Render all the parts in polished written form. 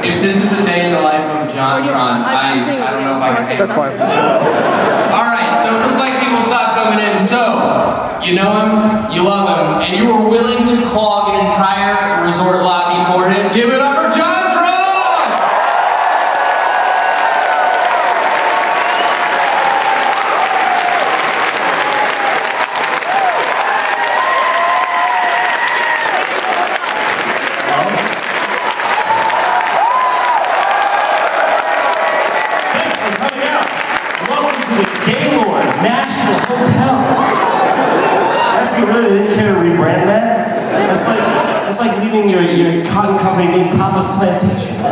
If this is a day in the life of JonTron, I don't know if I can say that's fine. Alright, so it looks like people stopped coming in. So, you know him, you love him, and you were willing to clog an entire resort lobby for him. Give it up for JonTron! It's like leaving your cotton company named Papa's Plantation. No,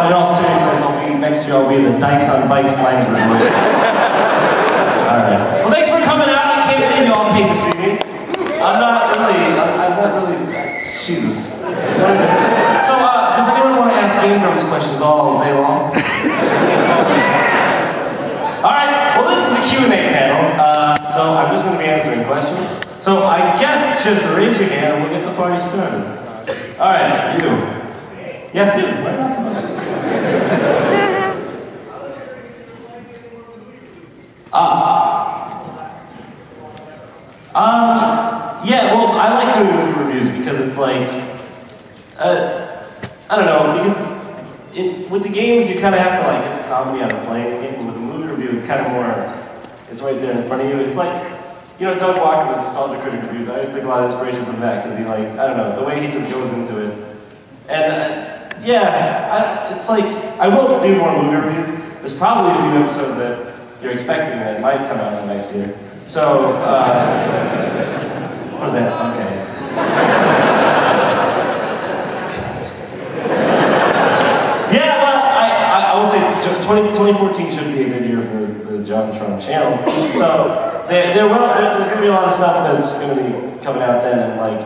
in all seriousness, next year I'll be in the Dykes on Bikes language list. Alright. Well, thanks for coming out. I can't believe you all came to see me. I'm not really, Jesus. So, does anyone want to ask Game Grumps questions all day long? Alright, well this is a Q&A panel, so I'm just going to be answering questions. So I guess just raise your hand and we'll get the party started. All right, you. Yes, you. Yeah. Well, I like doing movie reviews because it's like, I don't know, because with the games you kind of have to like get the comedy out of playing the game. With a movie review, it's kind of more, it's right there in front of you. It's like. You know, Doug Walker with Nostalgia Critic Reviews, I always take a lot of inspiration from that because he like, I don't know, the way he just goes into it. And yeah, it's like, I will do more movie reviews. There's probably a few episodes that you're expecting that might come out in the next year. So, what is that? Okay. Yeah, well, I will say 2014 should be a good year for the JonTron Channel. So, there's going to be a lot of stuff that's going to be coming out then, and like,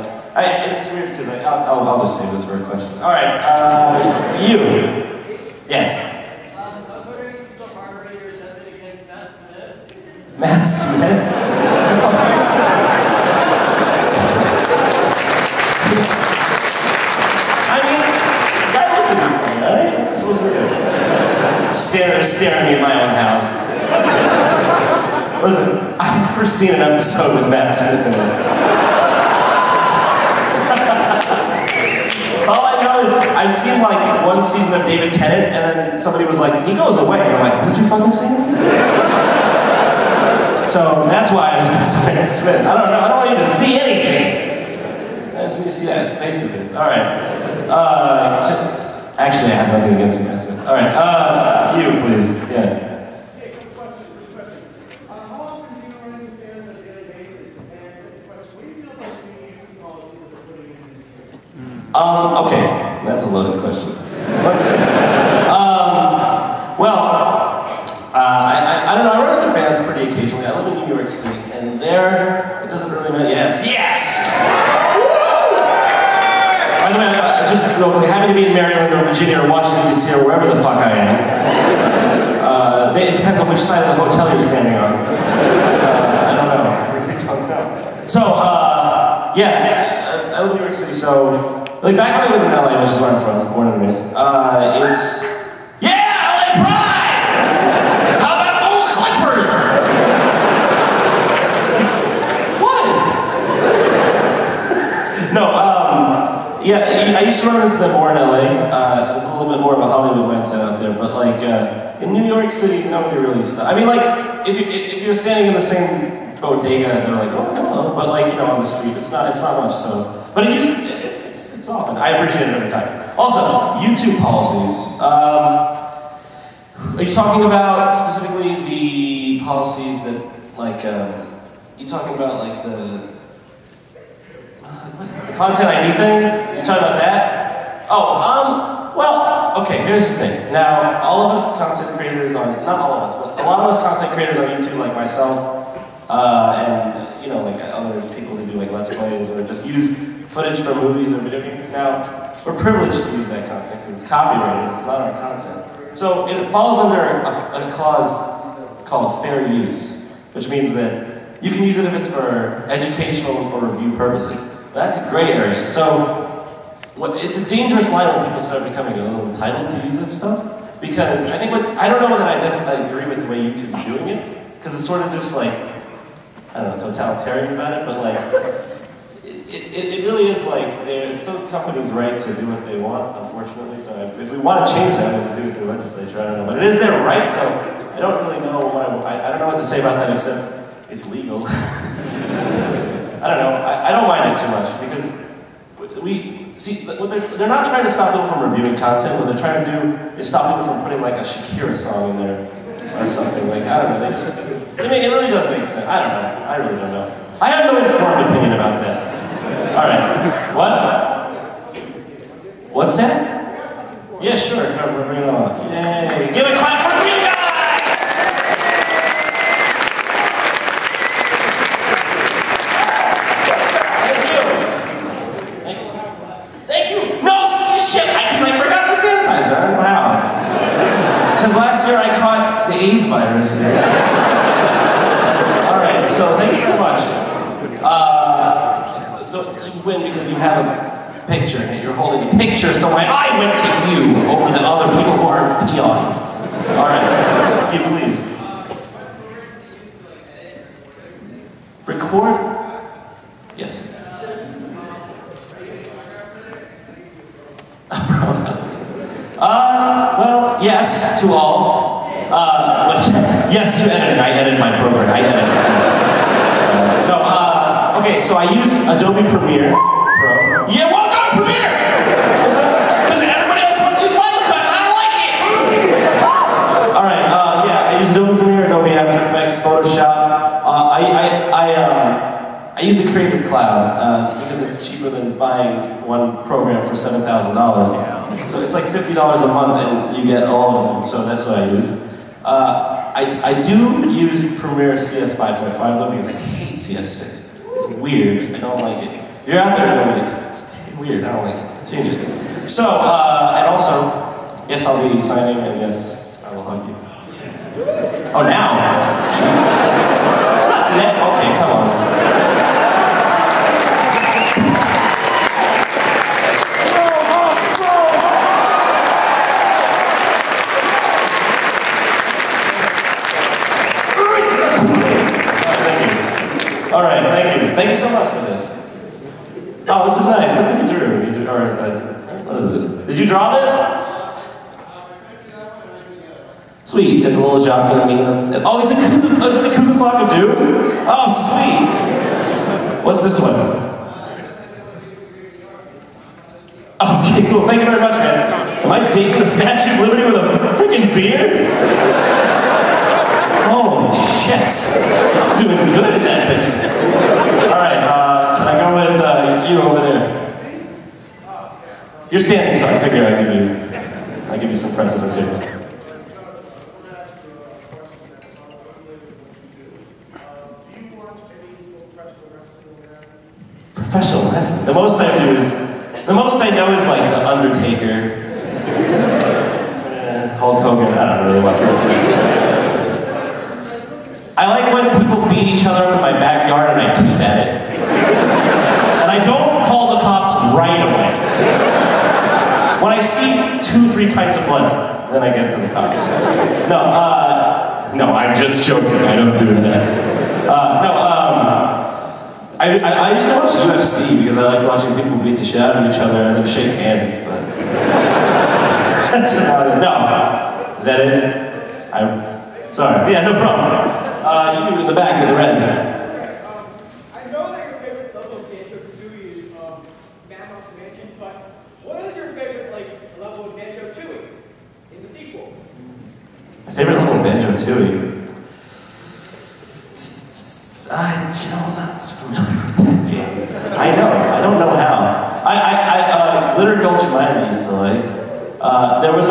it's weird because I'll just save this for a question. All right, you. Yes. I was wondering if some arbitrators have been against Matt Smith. Matt Smith? I mean, that looked to be funny, right? What's supposed to do? Stand there staring at me in my own house. Listen, I've never seen an episode with Matt Smith in it. All I know is I've seen like one season of David Tennant, and then somebody was like, he goes away, and I'm like, what did you fucking see? So that's why I was supposed to Matt Smith. I don't know, I don't want you to see anything. I just need to see that face of his. All right. Actually, I have nothing against you, Matt Smith. All right, you please. Yeah. Okay, that's a loaded question. Let's see. Well, I don't know, I run into fans pretty occasionally. I live in New York City, and there, it doesn't really matter. Yes, yes! By the way, just real quick, happy to be in Maryland or Virginia or Washington, D.C. or wherever the fuck I am. It depends on which side of the hotel you're standing on. I don't know, I really don't know. So, yeah, I live in New York City, so, like back when I lived in LA, which is where I'm from, born and raised, it's, yeah, LA Pride! How about those slippers? What? No, yeah, I used to run into them more in LA. There's a little bit more of a Hollywood mindset out there, but like, in New York City, nobody really stops. I mean, like, if you're standing in the same bodega, they're like, oh, hello, but like, you know, on the street, it's not much, so, but it's often. I appreciate it every time. Also, YouTube policies. Are you talking about specifically the policies that, like, you talking about like the content ID thing? You talking about that? Oh, well, okay, here's the thing. Now, all of us content creators on, not all of us, but a lot of us content creators on YouTube, like myself, and, you know, like other people who do like Let's Plays or just use footage from movies or video games. Now, we're privileged to use that content because it's copyrighted, it's not our content. So it falls under a clause called fair use, which means that you can use it if it's for educational or review purposes. But that's a gray area. So it's a dangerous line when people start becoming a little entitled to use this stuff. Because I think I don't know that I definitely agree with the way YouTube's doing it. Because it's sort of just like, I don't know, totalitarian about it, but like, it really is like, it's those companies' right to do what they want, unfortunately. So if we want to change that, we have to do it through legislature, I don't know. But it is their right, so I don't really know I don't know what to say about that except it's legal. I don't know, I don't mind it too much, because see, they're not trying to stop people from reviewing content. What they're trying to do is stop people from putting like a Shakira song in there or something. Like, I don't know, it really does make sense. I don't know, I really don't know. I have no informed opinion about that. All right, what? What's that? Yeah, sure, we're bringing it on. Yay, give a clap for you guys! Because last year I caught the AIDS virus. Alright, so thank you very much. So you win because you have a picture, and you're holding a picture, so my eye went to you over the other people who are peons. Alright, you please. Record? Yes. Well, yes to all. Yes to editing. I edit my program. I edit. Okay, so I use Adobe Premiere Pro. Yeah, well done, Premiere! Because everybody else wants to use Final Cut, and I don't like it! Alright, yeah, I use Adobe Premiere, Adobe After Effects, Photoshop. I use the Creative Cloud because it's cheaper than buying one program for $7,000. So it's like $50 a month and you get all of them, so that's what I use. I do use Premiere CS 5.5 though because I hate CS6. It's weird, I don't like it. If you're out there, it's weird, I don't like it. Change it. So, and also, yes, I'll be signing and yes, I will hug you. Oh, now? Okay, come on. Alright, thank you so much for this. Oh, this is nice. Look what you drew. What is this? Did you draw this? Sweet. It's a little Jacques and me. Oh, is it the Cuckoo Clock of Doom? Oh, sweet. What's this one? Okay, cool. Thank you very much, man. Am I dating the Statue of Liberty with a freaking beard? Holy shit. I'm doing good in that picture. Alright, can I go with you over there? You're standing, so I figure I give you some precedence here. Professional wrestling? The most I know is like The Undertaker. Hulk Hogan, I don't really watch wrestling. I like when people beat each other up in my backyard and I keep at it. And I don't call the cops right away. When I see 2-3 pints of blood, then I get to the cops. No, I'm just joking, I don't do that. I used to watch UFC because I like watching people beat the shit out of each other and then shake hands, but that's about it. No. Is that it? I'm sorry. Yeah, no problem. You in the back with the red. I know that your favorite level of Banjo-Kazooie is Mammoth's Mansion, but what is your favorite level of Banjo-Tooie in the sequel? My favorite level of Banjo-Tooie? You know, I'm not familiar with that game. I know, I don't know how. Glitter Gulch Mine I used to like. There was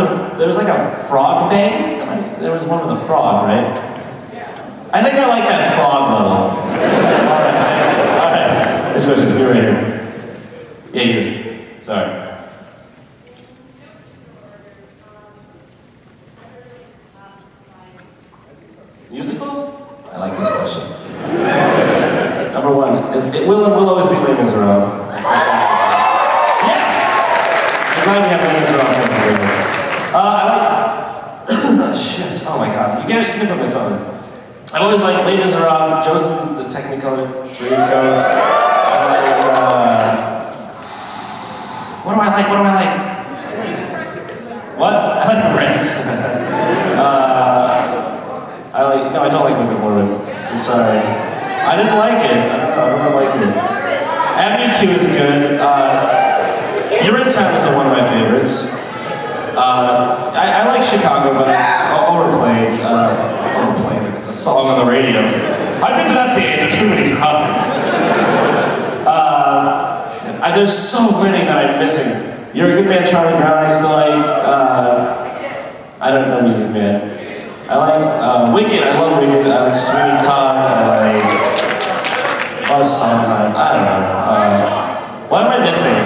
like a frog bay. There was one with a frog, right? I think I like that frog level. Alright. This question, you're right here. Yeah, you. Sorry. Musicals? I like this question. Number one, it will and will always be Les Miserables. Yes! Are All Kinds of Things. I like... Shit, oh my god. You can't put my spot on this. I always like Les Miserables, Joe's the Technicolor Dreamcoat. I like, what do I like? What? I like Rent. No, I don't like Book of Mormon. I'm sorry. I didn't like it. I don't like it. Avenue Q is good. You're in Town is one of my favorites. I like Chicago, but it's overplayed. Overplayed. It's a song on the radio. I've been to that theater too many times. There's so many that I'm missing. You're a Good Man, Charlie Brown. I used to like. I don't know Music Man. I like Wicked. I love Wicked. I like Sweeney Todd. I like a lot of Sondheim. I don't know. What am I missing?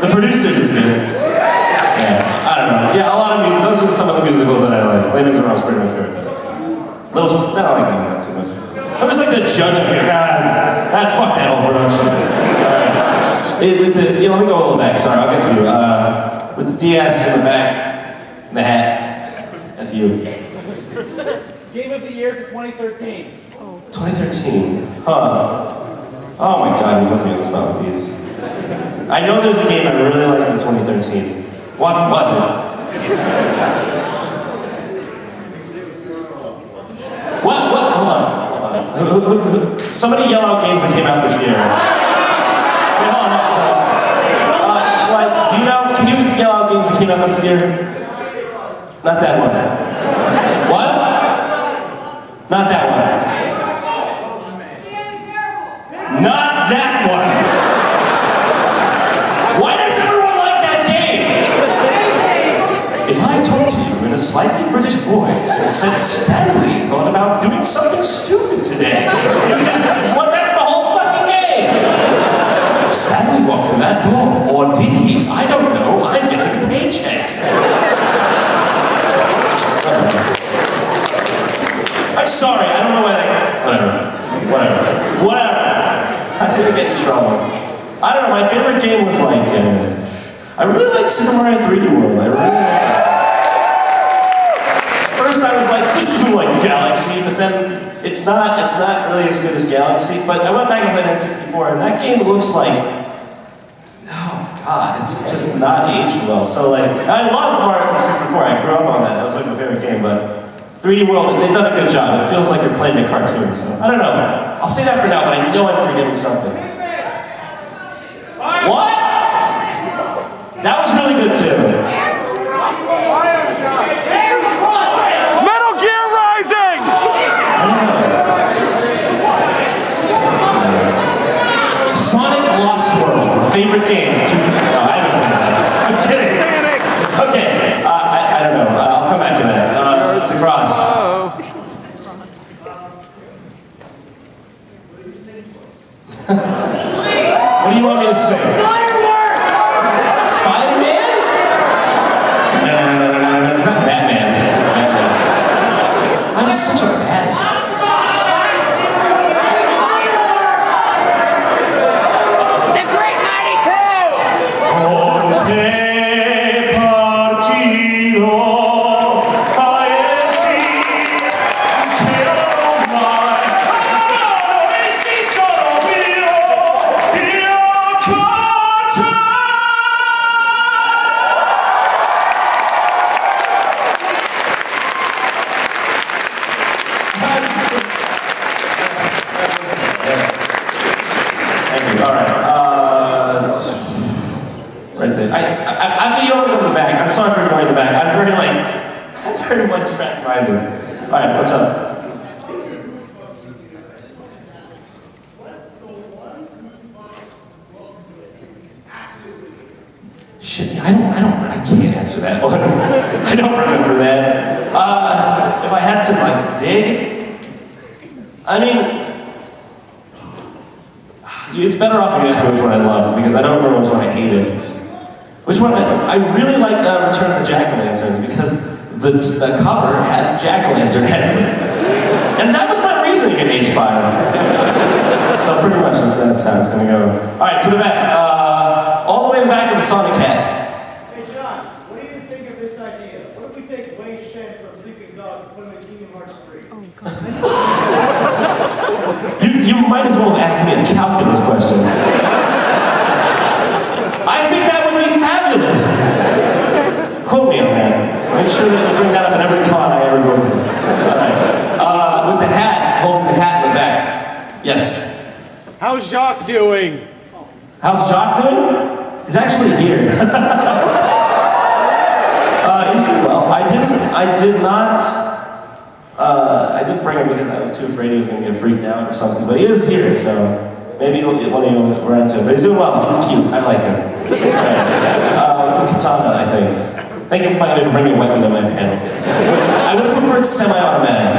The Producers is good. Yeah, I don't know. Yeah, a lot of music. Those are some of the musicals that I like. Les Miserables is pretty my favorite. I don't like that too much. I'm just like the judge up here. Fuck that whole production. Let me go a little back. Sorry, I'll get to you. With the DS in the back, in the hat. That's you. Game of the Year for 2013. 2013? Huh. Oh my god, you put me on the spot with these. I know there's a game I really liked in 2013. What was it? What? Hold on. Somebody yell out games that came out this year. Do you know, can you yell out games that came out this year? Not that one. What? Not that one. Not that one. Why does everyone like that game? If I talked to you in a slightly British voice and said Stanley thought about doing something stupid today, that's the whole fucking game. Stanley walked through that door, or did he? I don't know. I'm getting a paycheck. I'm sorry, I don't know why Whatever. I think I get in trouble. I don't know, my favorite game was like, I really like Super Mario 3D World. I really liked it. First I was like, this isn't like Galaxy, but then it's not really as good as Galaxy, but I went back and played N64, and that game looks like, oh my god, it's just not aged well. So like, I love Mario 64, I grew up on that, was like my favorite game, but 3D World, they've done a good job. It feels like you're playing a cartoon, so I don't know. I'll say that for now, but I know I'm forgetting something. What? That was really good too. Metal Gear Rising! Sonic Lost World, favorite game. No, I haven't played that. I'm kidding. Okay, I don't know. I'll come back to that. It's across. What do you want me to say? Spider-Man? No. It's not Batman. It's Batman. I'm such a badass. The Great Mighty After you open the back, I'm sorry for ignoring the back. I'm very much minded. All right, what's up? Shit, I can't answer that one. I don't remember that. If I had to like dig, I mean, it's better off if you ask me which one I loved, because I don't remember which one I hated. Which one I really liked Return of the Jack-o'-lanterns, because the cover had jack-o'-lantern heads. And that was my reasoning at age 5. So pretty much that's how it's gonna go. Alright, to the back. All the way in the back of the Sonic hat. Hey John, what do you think of this idea? What if we take Wei Shen from Sleeping Dogs and put him in Kingdom Hearts 3? You might as well have asked me a calculus question. I think that would be fabulous. Quote me on that. Make sure that you bring that up in every con I ever go to. All right. With the hat, holding the hat in the back. Yes. How's Jacques doing? How's Jacques doing? He's actually here. He's doing well. I didn't bring him because I was too afraid he was going to get freaked out or something, but he is here, so maybe one of you will run into him. But he's doing well. He's cute. I like him. Right. With the katana, I think. Thank you, by the way, for bringing a weapon to my panel. I would have preferred semi-automatic.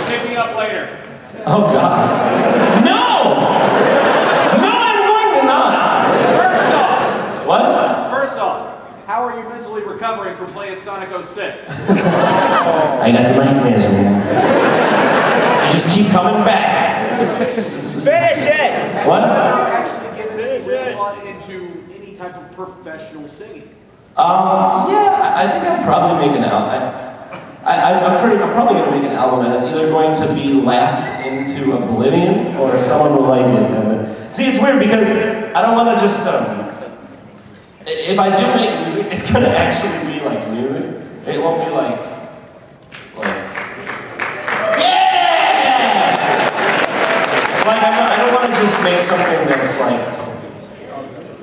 Pick me up later. Oh, God. No! No, I'm going to not. First off. What? First off, how are you mentally recovering from playing Sonic 06? I got the nightmares, man. I just keep coming back. Finish it! What? Actually given any thought into any type of professional singing? Yeah, I think I'll probably make an album. I'm probably going to make an album that is either going to be laughed into oblivion or someone will like it. And see, it's weird because I don't want to just. If I do make music, it's going to actually be like music. It won't be like yeah. Like I don't want to just make something that's like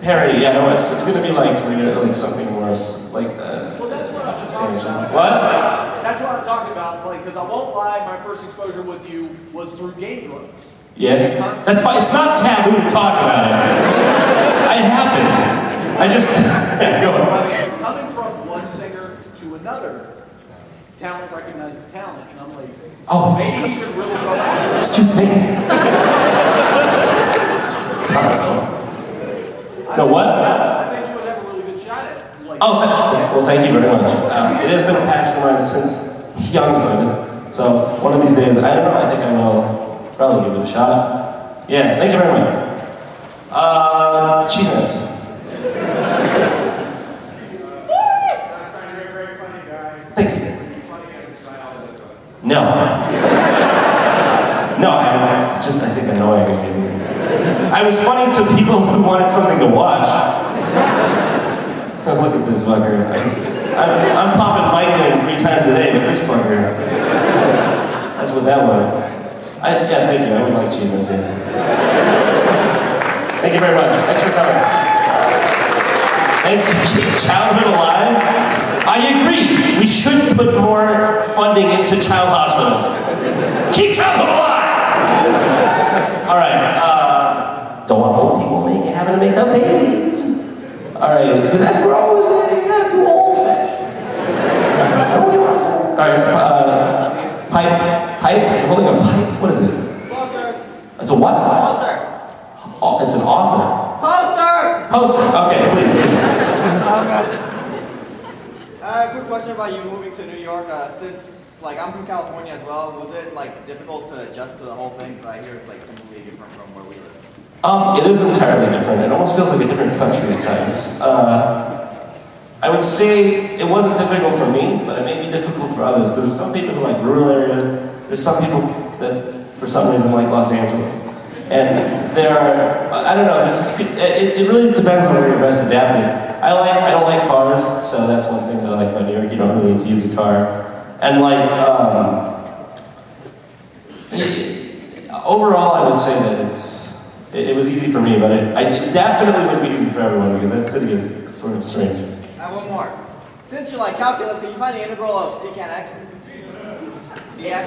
parody. Yeah, no, it's going to be like something more like. Well, that's what I'm talking about. What? That's what I'm talking about. Like, because I won't lie, my first exposure with you was through Game Grumps. Yeah, that's fine. It's not taboo to talk about it. It happened. I just go on. I mean, coming from one singer to another, talent recognizes talent, and I'm like, Oh, maybe he should really go after it. excuse me. Sorry. No, what? I think you would have a really good shot at it. Like, Oh, well, thank you very much. It has been a passion of mine since younghood. So one of these days, I don't know. I think I will probably give it a shot. Yeah, thank you very much. Cheese nuts. Thank you. No. No, I was just, I think, annoying maybe. I was funny to people who wanted something to watch. Look at this fucker. I'm popping Vicodin 3 times a day, but this fucker, that's what that was. Yeah, thank you. I would like cheese nuts, yeah. Thank you very much. Thanks for coming. And keep childhood alive. I agree. We should put more funding into child hospitals. Keep childhood alive! All right. Don't want old people having to make the babies. All right, because that's gross. You gotta do old sex. Nobody wants that. All right. Pipe. You're holding a pipe. What is it? Poster! It's a what? Poster! Oh, it's an author. Poster! Poster. Okay, please. Quick question about you moving to New York. Since, like, I'm from California as well, was it, like, difficult to adjust to the whole thing? Because I hear it's, like, completely different from where we live. It is entirely different. It almost feels like a different country at times. I would say it wasn't difficult for me, but it may be difficult for others, because there's some people who like rural areas, there's some people that, for some reason, like Los Angeles. And there are, I don't know, there's just, it really depends on where you're best adapted. I don't like cars, so that's one thing that I like about New York. You don't really need to use a car. And like, overall, I would say that it was easy for me, but it definitely wouldn't be easy for everyone, because that city is sort of strange. Now one more. Since you like calculus, can you find the integral of secant x? dx?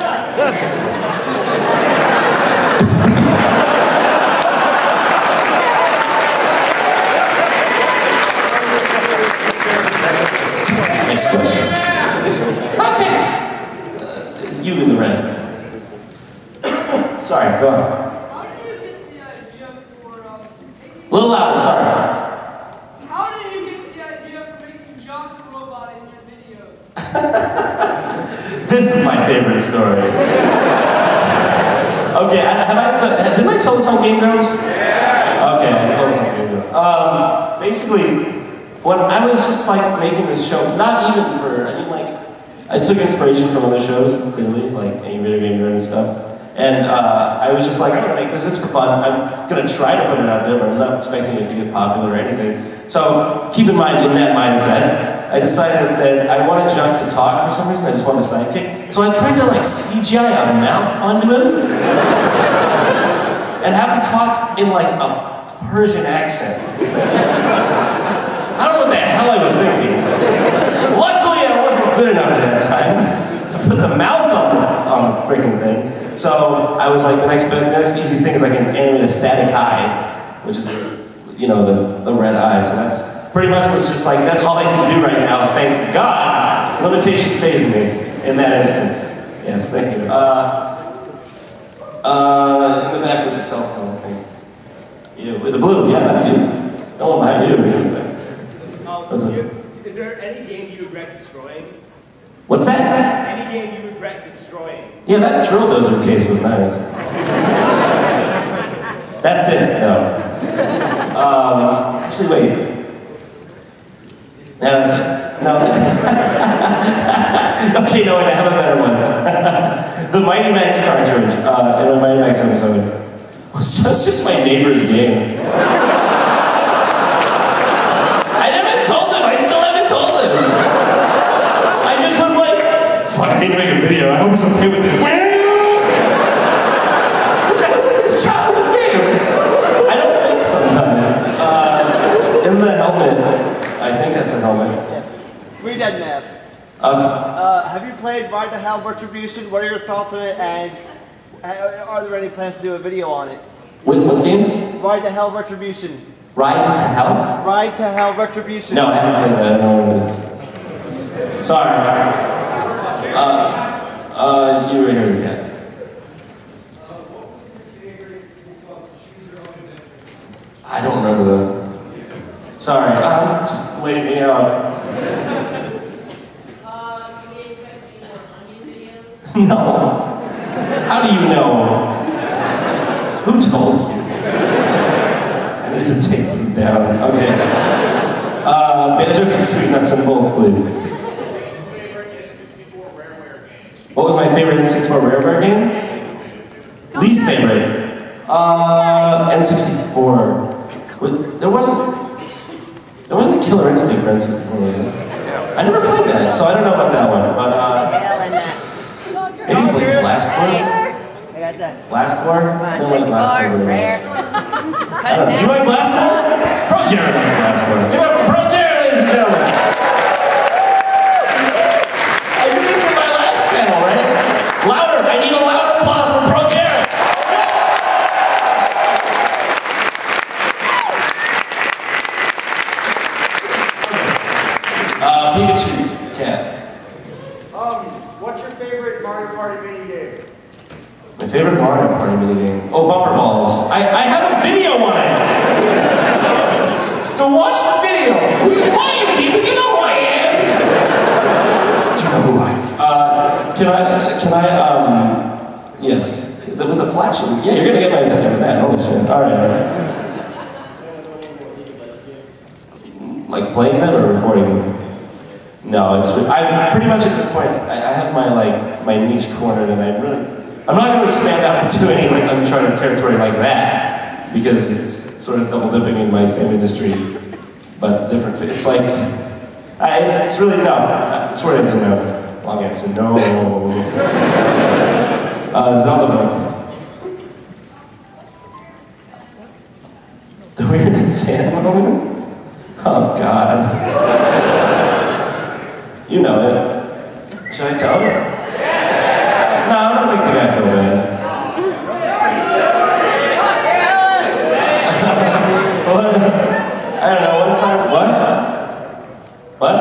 Next question. Okay. It's you in the red. Sorry, go on. How did you get the idea for A little louder, sorry. How did you get the idea for making Jacques the robot in your videos? This is my favorite story. Okay, didn't I tell this on Game Grumps? Yes. Okay, I told this on Game Grumps. Basically, when I was just like making this show, not even for, I mean like, I took inspiration from other shows, clearly, like Angry Video Game Nerd and stuff. And I was just like, I'm gonna make this, it's for fun. I'm gonna try to put it out there, but I'm not expecting it to get popular or anything. So keep in mind, in that mindset, I decided that I wanted Jacques to talk for some reason, I just wanted a sidekick. So I tried to like CGI a mouth onto him, and have him talk in like a Persian accent. I don't know what the hell I was thinking. Luckily, I wasn't good enough at that time to put the mouth on the freaking thing. So I was like, the next easiest thing is I can animate a static eye, which is, you know, the red eye. So that's pretty much what's just like, that's all I can do right now. Thank God, limitation saved me in that instance. Yes, thank you. In the back with the cell phone, I think. Yeah, with the blue, yeah, that's you. No one behind you. Is there any game you regret destroying? What's that? Any game you regret destroying? Yeah, that drill dozer case was nice. That's it, no. Actually, wait. Yeah, that's it. No. Okay, no, wait, I have a better one. The Mighty Max cartridge in the Mighty Max episode was just my neighbor's game. I need to make a video. I hope he's okay with this. That was like his childhood game. I don't think sometimes. In the helmet, I think that's a helmet. Yes. We didn't ask. Have you played Ride to Hell Retribution? What are your thoughts on it? And are there any plans to do a video on it? What game? Ride to Hell Retribution. Ride to Hell? Ride to Hell Retribution. No, I haven't played that. I don't know what it is. Sorry. You were here again. I don't remember that. Sorry, just waiting me out. No. How do you know? Who told you? I need to take these down. Okay. Banjo-Kazooie nuts and bolts, please. What was my favorite N64 Rareware game? Least favorite? N64. There wasn't a Killer Instinct for N64, was there? I never played that, so I don't know about that one. But maybe played Blast Core? I got that. Blast Core? Come on, 64, rare. I don't know. Do you like Blast Core? Pro Jared likes Blast Core. Give it up for Pro Jared, ladies and gentlemen. Louder! I need a loud applause for Pro Jared! Pikachu, cat. What's your favorite Mario Party mini game? My favorite Mario Party mini game? Oh, Bumper Balls. I have a video on it! Just go watch the video! Who are you people? You know who I am! Do you know who I am? Yes. With the flashing. Yeah, you're gonna get my attention with that. Holy shit. Alright. Like playing them or recording them? No, I'm pretty much at this point, I have my niche cornered and I'm not gonna expand out into any like uncharted territory like that because it's sort of double dipping in my same industry, but different. It's like, it's really, no. Short answer, no. Long answer, no. Zelda book. The weirdest fan moment? Oh God. You know it. Should I tell you? No, I'm gonna make the guy feel bad. What? I don't know, one time, what?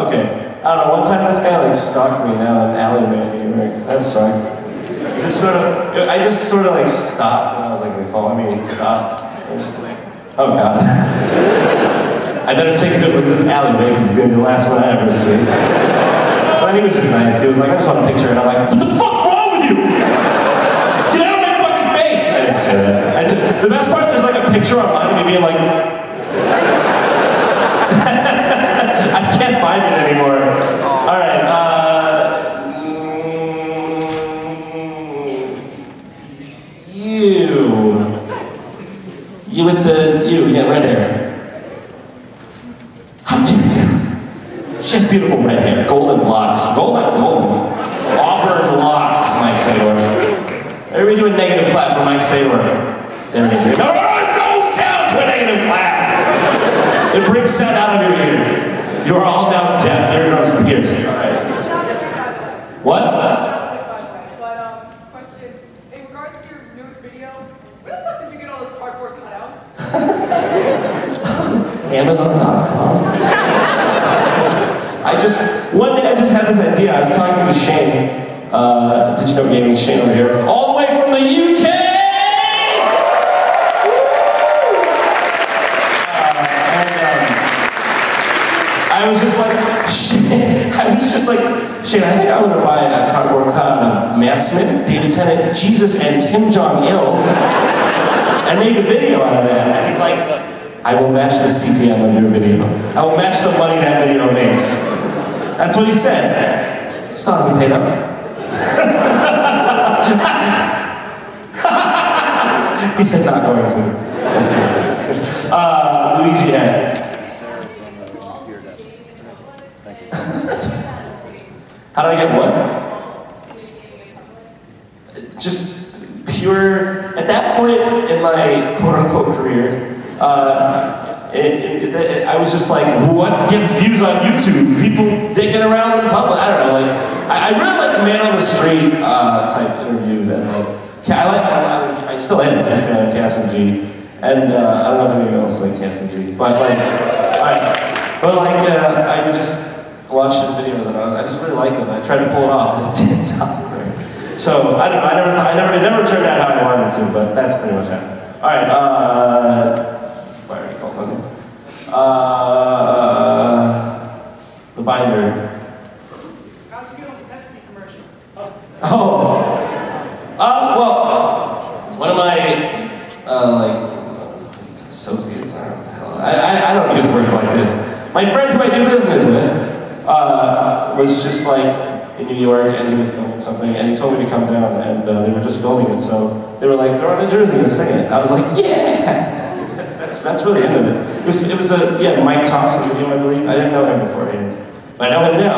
Okay. I don't know, one time this guy like stalked me down an alleyway. That sucked. I just sort of like stopped and I was like, they follow me and stopped. I was just like, oh God. I better take a good look at this alleyway because it's gonna be the last one I ever see. But he was just nice. He was like, I just want a picture, and I'm like, what the fuck wrong with you? Get out of my fucking face! I didn't say that. The best part, there's like a picture online of me being like, I can't find it anymore. All right. You with the yeah, red hair. How dare you? She has beautiful red hair, golden locks, golden, auburn locks. Mike Saylor. Everybody do a negative clap for Mike Saylor. There it is. No, there's no sound to a negative clap. It brings sound out of your ears. You are all now deaf. Eardrums pierced. All right. What? But question. In regards to your newest video, where the fuck did you get all those cardboard cutouts? Amazon.com. One day I just had this idea. I was talking to Shane. Did you know gaming Shane over here? All the way from the UK! I was just like, Shane, I think I want to buy a cardboard cutout of Matt Smith, David Tennant, Jesus, and Kim Jong-il, and make a video out of that. And he's like, I will match the CPM of your video. I will match the money that video makes. That's what he said. Still hasn't paid up. He said not going to. That's good. Luigi had. How do I get what? Just pure, at that point in my quote-unquote career, I was just like, what gets views on YouTube? People dicking around in public? I don't know, like, I really like the man on the street type interviews, and like, I still am a huge fan of Cass and G, and I don't know if anyone else like Cass and G, but like, I would just watch his videos, and I just really liked them. I tried to pull it off, and it did not work. So I don't know. It never turned out how I wanted it to, but that's pretty much it. All right. I already called my name. The binder. How'd you get on the Pepsi commercial? Well, one of my associates. I don't know what the hell. I don't use words like this. My friend who I do business with was just like in New York, and he was filming something, and he told me to come down, and they were just filming it, so they were like, throw it in Jersey and sing it. I was like, yeah, that's really into it. It was a Mike Thompson video, I believe. I didn't know him beforehand, but I know him now.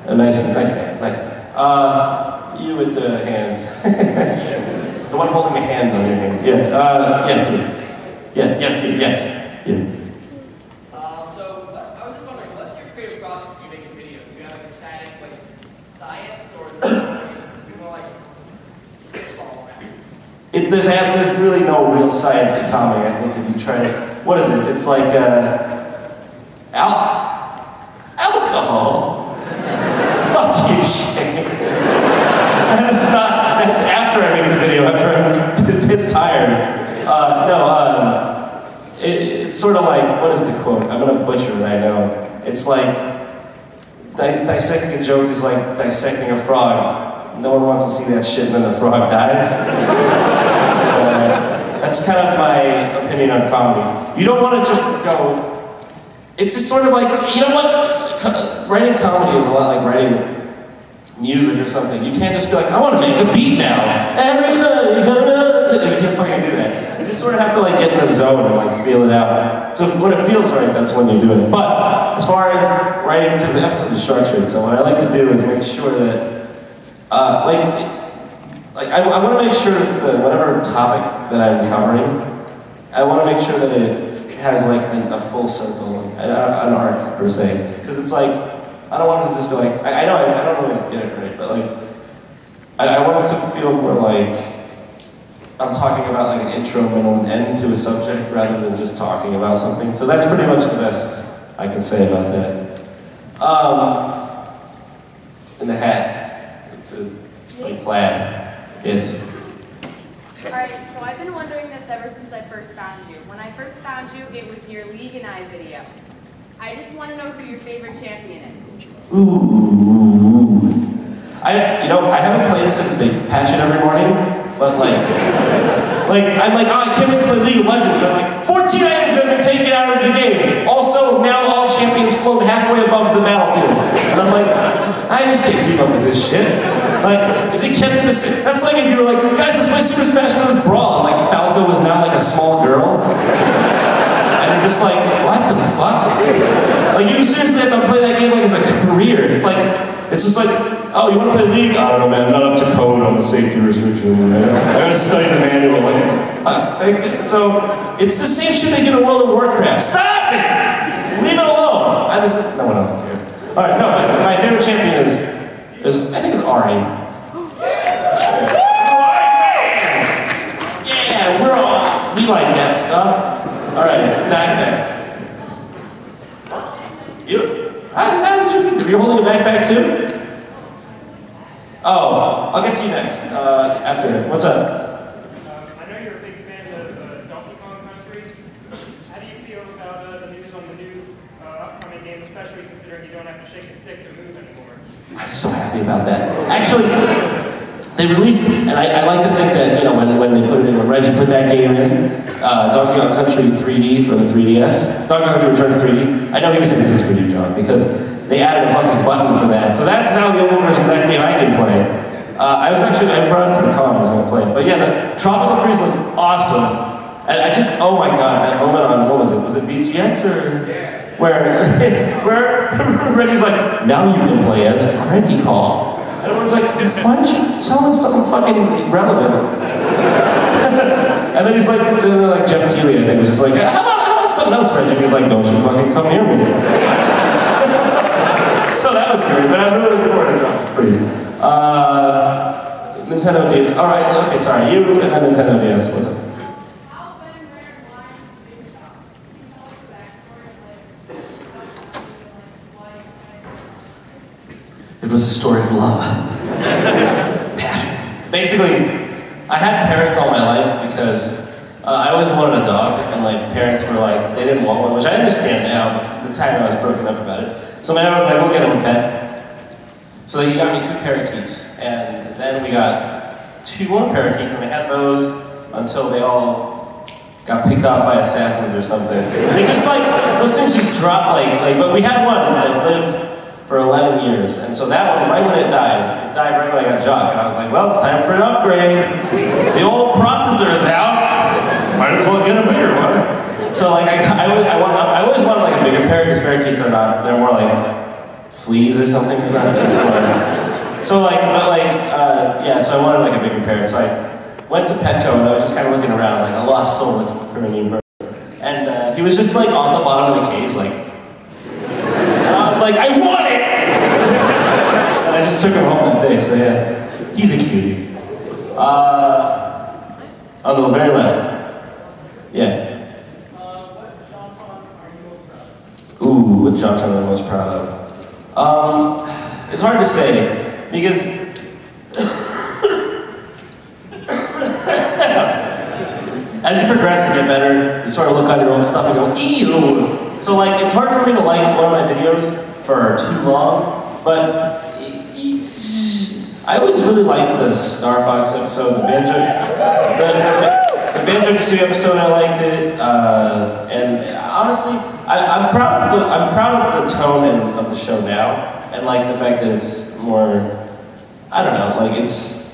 A nice man. You with the hand, the one holding a hand on your hand. Yeah. Yes. Yes. There's really no real science to comedy, I think, if you try to, what is it? It's like, alcohol. Fuck you, Shane. That's after I make the video, after I'm pissed tired. It's sort of like, what is the quote? I'm gonna butcher it, I know. It's like, dissecting a joke is like dissecting a frog. No one wants to see that shit, and then the frog dies. So, that's kind of my opinion on comedy. You don't want to just go, it's just sort of like, you know what? Writing comedy is a lot like writing music or something. You can't just be like, I want to make a beat now. Everybody gonna, you can't fucking do that. You just sort of have to like get in the zone and like feel it out. So when it feels right, that's when you do it. But as far as writing, because the episodes are structured, so what I like to do is make sure that I want to make sure that whatever topic that I'm covering, I want to make sure that it has like a full circle, an arc per se. Because it's like, I don't want it to just go like, I know I don't always get it right, but like, I want it to feel more like I'm talking about like an intro, middle, and end to a subject rather than just talking about something. So that's pretty much the best I can say about that. In the hat. Like plaid. Yes. Alright, so I've been wondering this ever since I first found you. When I first found you, it was your League and I video. I just want to know who your favorite champion is. Ooh. I haven't played since they patch it every morning, but like, Like, I'm like, oh, I can't wait to play League of Legends. I'm like, 14 items have been taken out of the game. Also, now all champions float halfway above the battlefield. And I'm like, I just can't keep up with this shit. Like, if they kept it the same, that's like if you were like, guys, let's play Super Smash Bros. Brawl. And like, Falco was now like a small girl. And you're just like, what the fuck? Like, you seriously have to play that game like as a career. It's like, it's just like, oh, you want to play League? I don't know, man, I'm not up to code on the safety restrictions, man. I gotta study the manual. Like, so, it's the same shit they do in World of Warcraft. Stop it! Leave it alone. No one else cares. Alright, no, but my favorite champion is I think it's Ari. Yeah, we like that stuff. Alright, backpack. How did you, you're holding a backpack too? Oh, I'll get to you next, after. What's up? I know you're a big fan of Donkey Kong Country. How do you feel about the news on the new upcoming game, especially considering you don't have to shake a stick to move anymore? I'm so happy about that. Actually, they released, and I like to think that, you know, when they put it in, when Reggie put that game in, Donkey Kong Country 3D for the 3DS, Donkey Kong Country Returns 3D, I know he was saying this is for you, John, because they added a fucking button for that. So that's now the only version of that game I can play. I brought it to the con, I was going to play it. But yeah, the Tropical Freeze looks awesome. And I just, oh my god, that moment on, what was it? Was it VGX or? Yeah. Where Reggie's like, now you can play as Cranky Call. And everyone's like, why don't you tell us something fucking relevant? And then he's like, Jeff Keighley, I think, was just like, how about something else, Reggie? And he's like, don't you fucking come near me. So that was great, but I'm really looking forward to Tropical Freeze. Nintendo DS. Alright, okay, sorry, you and then Nintendo DS. What's up? It was a story of love. Passion. Basically, I had parents all my life because I always wanted a dog, and my parents were like, they didn't want one, which I understand now, but at the time I was broken up about it. So my dad was like, we'll get him a pet. So he got me 2 parakeets, and then we got 2 more parakeets, and I had those until they all got picked off by assassins or something. They just like, those things just dropped but we had one that lived for 11 years, and so that one, right when it died right when I got Jacques, and I was like, well, it's time for an upgrade. The old processor is out, might as well get a bigger one. So like, I always wanted like a bigger pair, because parakeets are not, they're more like fleas or something. So like, yeah, so I wanted like a bigger pair. So I went to Petco and I was just kind of looking around, like a lost soul looking for a new bird. And he was just like on the bottom of the cage, like, and I was like, I want it! And I just took him home that day, so yeah, he's a cutie. On the very left. Yeah. Ooh, what JonTron am I most proud of? It's hard to say, because as you progress and get better, you sort of look on your own stuff and go, ew! So like, it's hard for me to like one of my videos for too long, but I always really liked the Star Fox episode, the Banjo-Kazooie episode, I liked it, and honestly, I'm proud of the tone of the show now, and like the fact that it's more, I don't know, like it's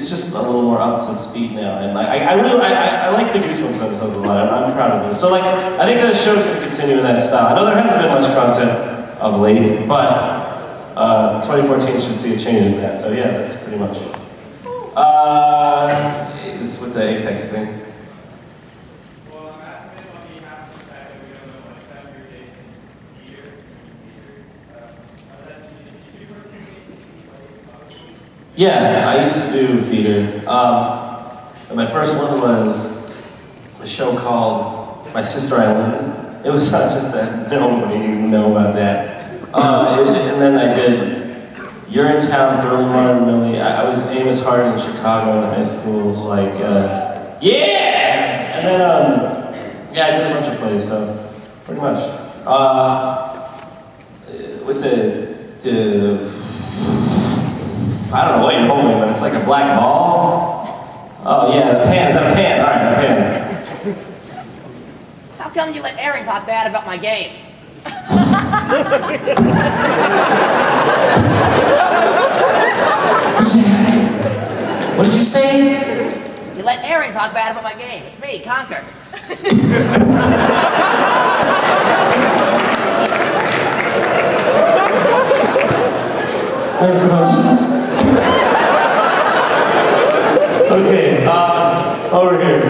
just a little more up to speed now, and like I like the Goosebumps episodes a lot. I'm proud of them. So like I think the show's gonna continue in that style. I know there hasn't been much content of late, but 2014 should see a change in that. So yeah, that's pretty much. This is with the Apex thing. Yeah, I used to do theater. And my first one was a show called My Sister Eileen. It was just that nobody even know about that. And then I did You're in Town, Throwing One, Millie. I was Amos Hart in Chicago in high school. Like, yeah! And then, yeah, I did a bunch of plays, so pretty much. With the I don't know what you're holding, but it's like a black ball. Oh yeah, the pan. Is that a pan? All right, the pan. How come you let Aaron talk bad about my game? What did you say? You let Aaron talk bad about my game. It's me, Conker. Thanks so much. Okay, over here.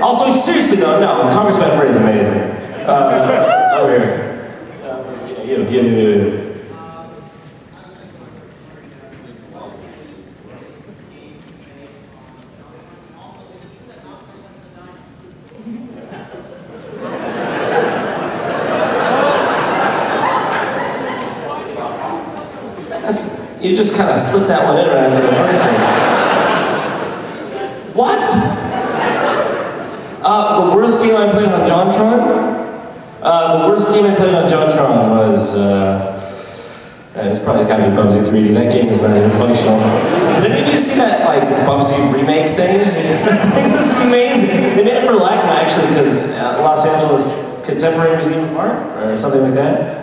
Also, seriously though, no, Conker's bad phrase is amazing. Over here. You. You just kind of slipped that one in right after the first one. What? The worst game I played on JonTron? The worst game I played on JonTron was, it's probably gotta be Bubsy 3D. That game is not even functional. Did any of you see that, like, Bubsy remake thing? It was amazing. They made it for LACMA, actually, because Los Angeles Contemporary Museum of Art, or something like that.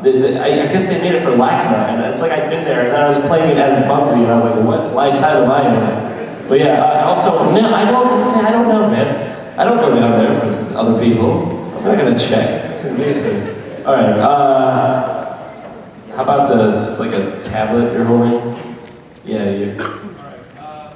I guess they made it for LACMA, and it's like I'd been there, and I was playing it as Bubsy, and I was like, what lifetime am I in? But yeah, also, no, I don't know, man. I don't go down there for other people. I'm not gonna check. It's amazing. All right, how about it's like a tablet you're holding? Yeah, you. All right,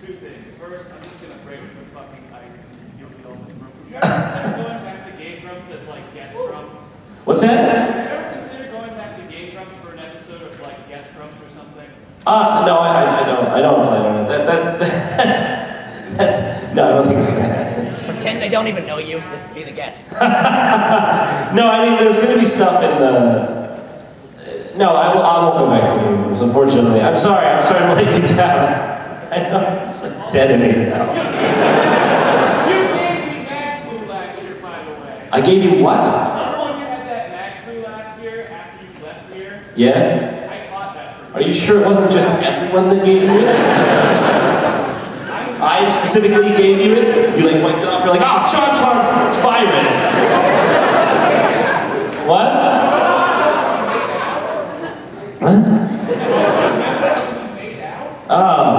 two things. First, I'm just gonna break the fucking ice and you'll be all in the room. You ever consider going back to Game Grumps as like guest grumps? What's that? Did you ever consider going back to Game Grumps for an episode of like guest grumps or something? No, I don't plan on it. No, I don't think it's gonna happen. Pretend they don't even know you. This would be the guest. No, I mean, there's gonna be stuff in the... No, I won't go back to the movies, unfortunately. I'm sorry to let you down. I know, it's like dead in here now. You gave me Mag Flu last year, by the way. I gave you what? Remember when you had that Mag Flu last year after you left here? Yeah? I caught that for you. Are you sure it wasn't just everyone that gave you it? I specifically gave you it? You like wiped it off, you're like, oh, JonTron, it's virus. What? What? Oh,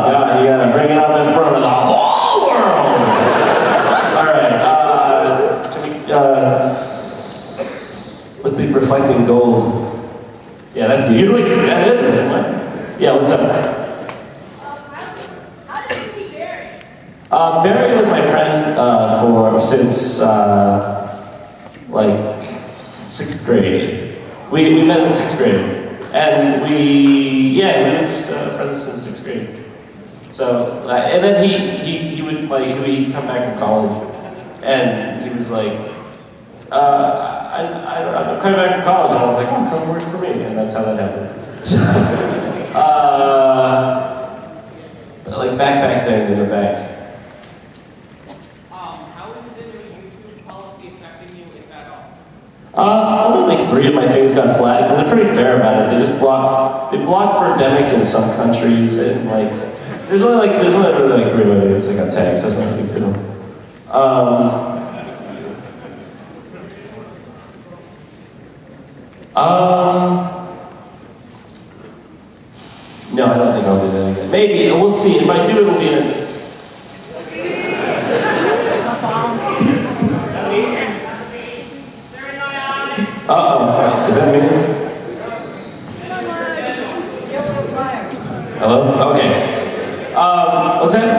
God, you gotta bring it up in front of the whole world! Alright, with the reflecting gold. Yeah, that's you. You're looking at it, is it? What? Yeah, what's up? How did you meet Barry? Barry was my friend since like 6th grade. We met in 6th grade. And we were just friends since 6th grade. So, and then he would he'd come back from college, and he was like, I'm coming back from college, and I was like, oh, come work for me, and that's how that happened. So, like backpack thing in the back. How is the new YouTube policy affecting you, if at all? Only like 3 of my things got flagged, and they're pretty fair about it. They just block Birdemic in some countries, and like, there's only really like 3 of my videos that got tagged, so it's not a big deal. No, I don't think I'll do that again. Maybe, we'll see. If I do, it'll be in a... Uh-oh, is that me? Hello? Okay. What's that?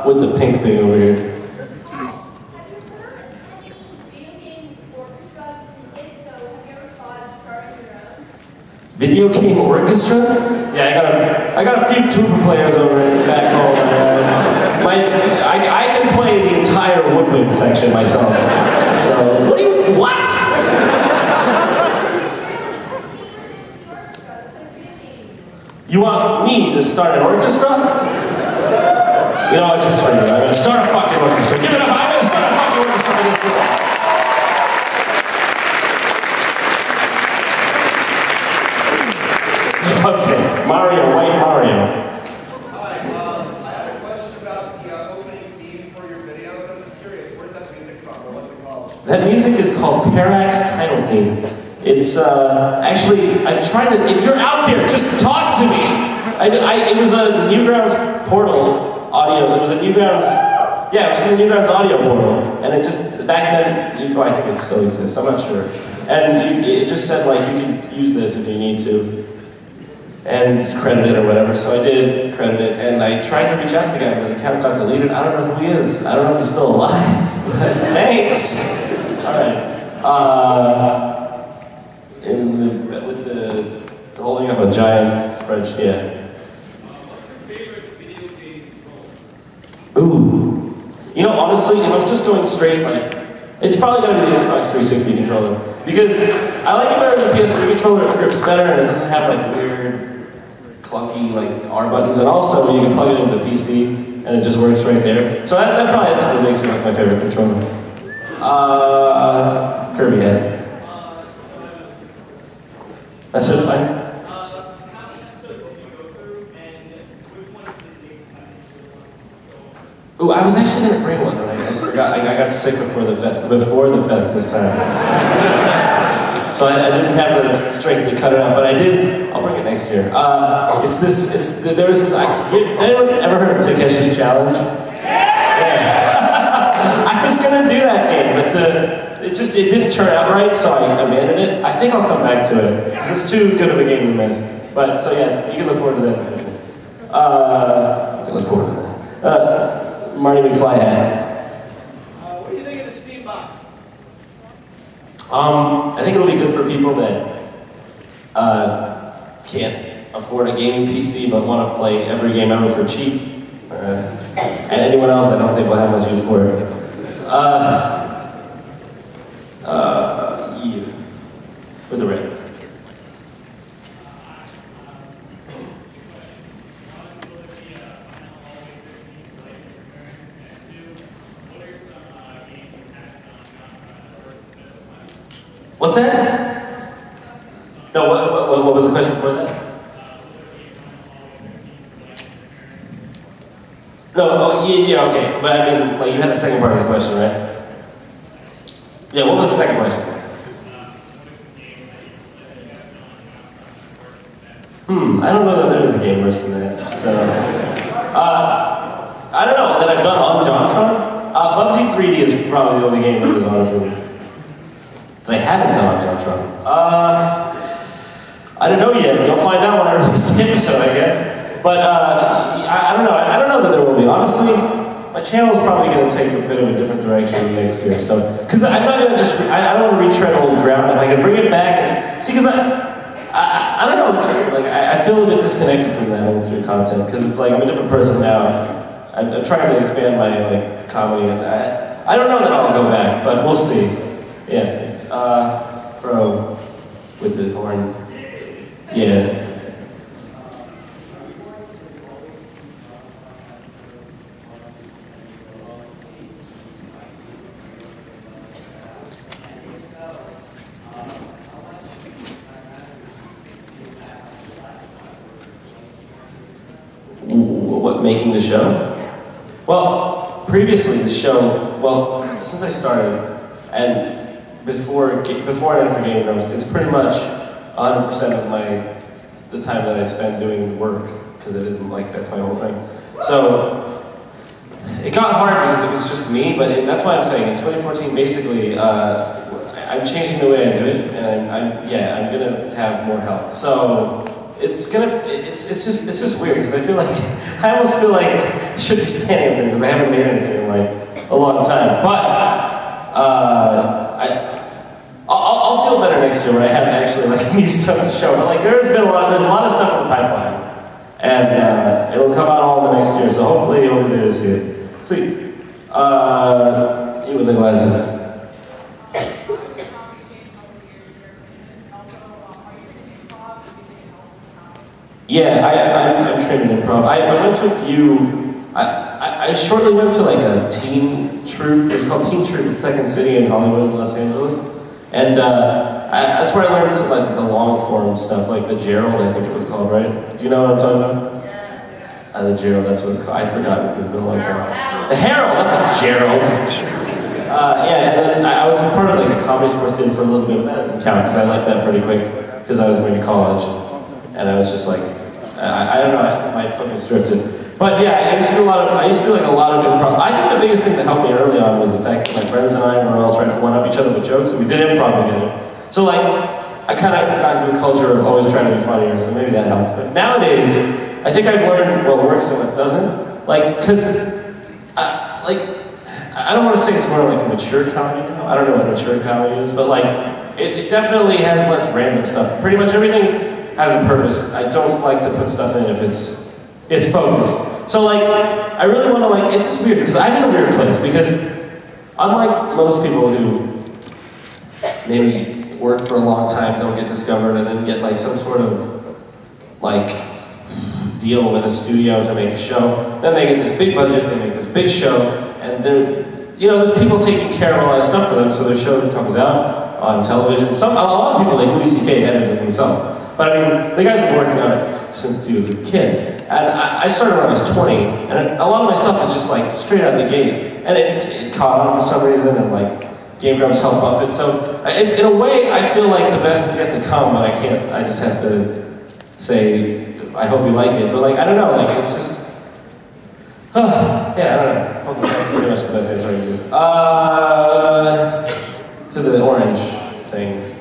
With the pink thing over here. Video game orchestras? Yeah, I got a few tuba players over back home. I can play the entire woodwind section myself. So, what? You want me to start an orchestra? You know what, just for you, I'm gonna start a fucking orchestra. Give it up, I'm gonna start a fucking orchestra for this girl. Okay, Mario, white Mario. That music is called Parax's title theme. It's actually, I've tried to, if you're out there, just talk to me. It was a Newgrounds portal audio, it was a Newgrounds, yeah, it was from the Newgrounds audio portal. And it just, back then, I think it still exists, I'm not sure. And it just said like, you can use this if you need to. And credit it or whatever, so I did credit it, and I tried to reach out to the guy, but his account got deleted. I don't know who he is. I don't know if he's still alive, but thanks! Alright. With the holding up a giant spreadsheet, yeah. What's your favorite video game controller? Ooh. You know, honestly, if I'm just going straight, like, it's probably gonna be the Xbox 360 controller. Because I like it better than the PS3 controller, it grips better, and it doesn't have like weird, clunky like R buttons, and also you can plug it into the PC, and it just works right there. So that probably that's what makes it like my favorite controller. Kirby head. That's it, fine. How many episodes did you go through, and which one is the Ooh, I was actually gonna bring one, but I forgot. I got sick before the fest this time. So I didn't have the strength to cut it out, but I did. I'll bring it next year. There was this. Anyone ever heard of Takeshi's Challenge? Yeah. I was gonna do that game, but it didn't turn out right, so I abandoned it. I think I'll come back to it because it's too good of a game to miss. But so yeah, you can look forward to that. You can look forward to that. Marty McFly hat. What do you think of the Steam box? I think it'll be good for people that can't afford a gaming PC but want to play every game ever for cheap. And anyone else I don't think will have much use for it. Yeah. With the red. What's that? No, what was the question before that? No, yeah, okay. But I mean, like, you had the second part of the question, right? Yeah, what was the second question? I don't know that there is a game worse than that. So, I don't know, that I've done on JonTron? Bubsy 3D is probably the only game that was honestly that I haven't done on JonTron. I don't know yet. You'll find out when I release the episode, I guess. But I don't know. I don't know that there will be. Honestly, my channel is probably going to take a bit of a different direction next year. So, because I'm not going to just. I don't want to retread old ground. If I can bring it back and see, because I don't know. It's weird. Like I feel a bit disconnected from that old content because it's like I'm a different person now. I'm trying to expand my like comedy, and I don't know that I'll go back, but we'll see. Yeah, it's Fro with the horn. Yeah. What, making the show? Well, previously the show, well, since I started, and before and after Game Grumps, it's pretty much 100% of the time that I spend doing work, because it isn't like, that's my whole thing. So, it got hard because it was just me, but that's why I'm saying, in 2014, basically, I'm changing the way I do it, and I'm gonna have more help. So, it's just weird, because I feel like, I almost feel like I should be standing up there, because I haven't made anything in like a long time. But, I'll feel better next year when I have actually like new stuff to show. But like there's a lot of stuff in the pipeline, and it'll come out all in the next year. So hopefully you'll be there to see it. Sweet. You with the glasses. Yeah, I'm trained in improv. I went to a few. I shortly went to like a teen troupe. It's called Teen Troupe at Second City in Hollywood, Los Angeles. And that's where I learned some like the long form stuff, like the Gerald, I think it was called, right? Do you know what I'm talking about? Yeah. The Gerald, that's what it's called. I forgot because it's been a long time. The Herald, not the Gerald. Yeah, and then I was part of like a comedy sports team for a little bit, but that doesn't count because I left that pretty quick because I was going to college, and I was just like, I don't know, my focus drifted. But yeah, I used to do like a lot of improv. I think the biggest thing that helped me early on was the fact that my friends and I were all trying to one-up each other with jokes, and we did improv together. So like, I kind of got into a culture of always trying to be funnier, so maybe that helped. But nowadays, I think I've learned what works and what doesn't. Like, because, I don't want to say it's more like a mature comedy now. I don't know what mature comedy is, but like, it definitely has less random stuff. Pretty much everything has a purpose. I don't like to put stuff in if it's focused. So like, I really want to like, it's just weird, because I'm in a weird place, because unlike most people who maybe work for a long time, don't get discovered, and then get like some sort of like deal with a studio to make a show. Then they get this big budget, they make this big show, and there's people taking care of all that stuff for them, so their show comes out on television. A lot of people, like Louis C.K. edited it themselves. But I mean, the guy's been working on it since he was a kid. And I started when I was 20, and a lot of my stuff is just like straight out of the gate. And it caught on for some reason, and like, Game Grumps helped buff it. So it's, in a way, I feel like the best is yet to come, but I can't, I just have to say, I hope you like it. But like, I don't know, like, it's just, yeah, I don't know. Hopefully that's pretty much the best answer I can give. To the orange thing.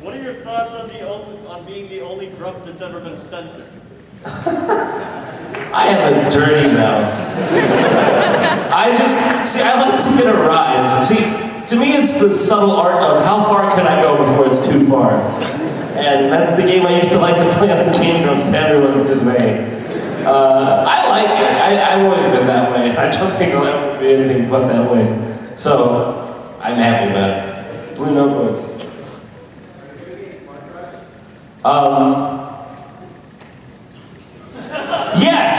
What are your thoughts on being the only grump that's ever been censored? I have a dirty mouth. I like to get a rise. See, to me it's the subtle art of how far can I go before it's too far. And that's the game I used to like to play on Game Grumps, to everyone's dismay. I like it. I've always been that way. I don't think I'll ever be anything but that way. So, I'm happy about it. Blue Notebook. Yes!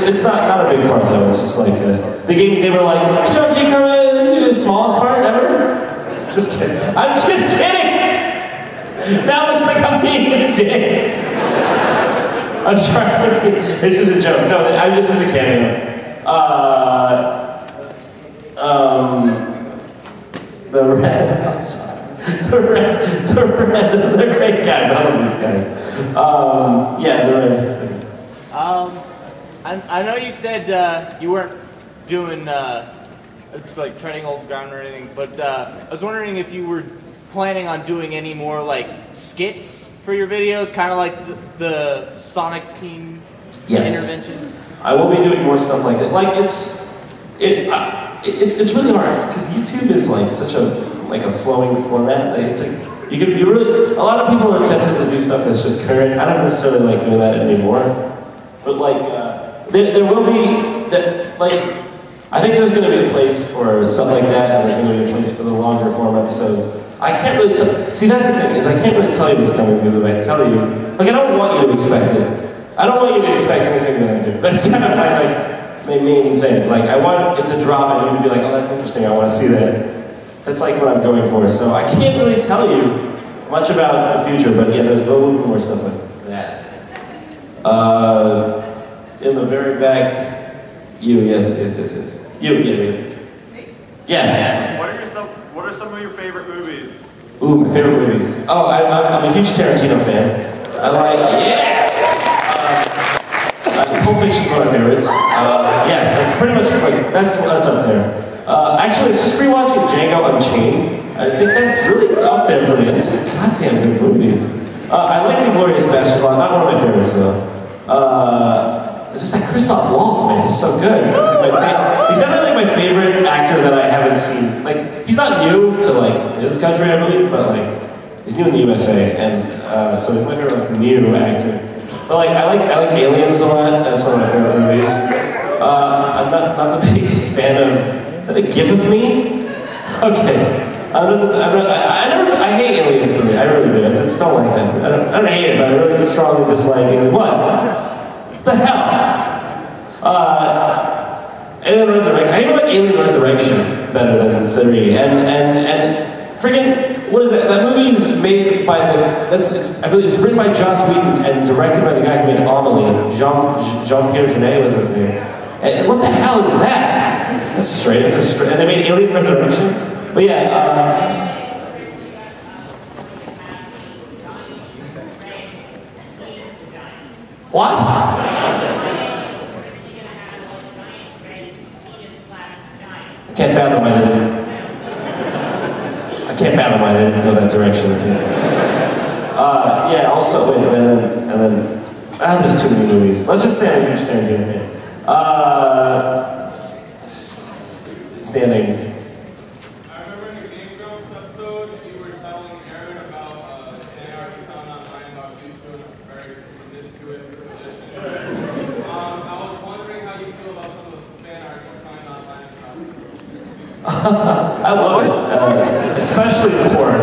It's not a big part though, it's just like, they were like, John, can you come in and do the smallest part ever? Just kidding. I'm just kidding! Now it looks like I'm being a dick. I'm sorry, it's just a joke. No, this is a cameo. The red, they're great guys, I love these guys. Yeah, the red. I know you said you weren't doing like treading old ground or anything, but I was wondering if you were planning on doing any more like skits for your videos, kind of like the Sonic Team intervention. I will be doing more stuff like that. Like it's really hard because YouTube is like such a flowing format. Like, it's like a lot of people are tempted to do stuff that's just current. I don't necessarily like doing that anymore, but like there will be that, like, I think there's going to be a place for stuff like that, and there's going to be a place for the longer form episodes. I can't really see, that's the thing, is I can't really tell you what's coming, because if I tell you, like, I don't want you to expect it. I don't want you to expect anything that I do. That's kind of my main thing. Like, I want it to drop and you to be like, oh, that's interesting, I want to see that. That's like what I'm going for. So I can't really tell you much about the future, but yeah, there will be more stuff like that. In the very back, you, yes. You. Yeah. What are some of your favorite movies? Ooh, my favorite movies. Oh, I'm a huge Tarantino fan. I like, Pulp Fiction's one of my favorites. Yes, that's pretty much like, that's up there. Actually, just rewatching Django Unchained, I think that's really up there for me. It's a goddamn good movie. I like Inglourious Basterds a lot, not one of my favorites though. It's just like Christoph Waltz, man, he's so good. He's definitely like my favorite actor that I haven't seen. Like, he's not new to like his country, I believe, but like, he's new in the USA, and so he's my favorite like new actor. But like, I like Aliens a lot. That's one of my favorite movies. I'm not the biggest fan of. Is that a GIF of me? Okay. I hate Alien 3. I really do. I just don't like that. I don't hate it, but I really strongly dislike Alien. What the hell? Alien Resurrection. I even like Alien Resurrection better than 3. And friggin', what is it? That movie is made by I believe it's written by Joss Whedon and directed by the guy who made Amelie. Jean-Pierre Jeunet was his name. And what the hell is that? That's straight. It's a straight. And they made Alien Resurrection. But yeah. What? I can't fathom why they didn't. I can't fathom why they didn't go that direction. Yeah. Also, wait, and then there's too many movies. Let's just say I'm a huge Tarantino fan. Standing. I remember in the Game Grumps episode, you were telling Aaron about an art you found online about you two in a very promiscuous position. I was wondering how you feel about some of the fan art you find online about. I love it, especially the porn.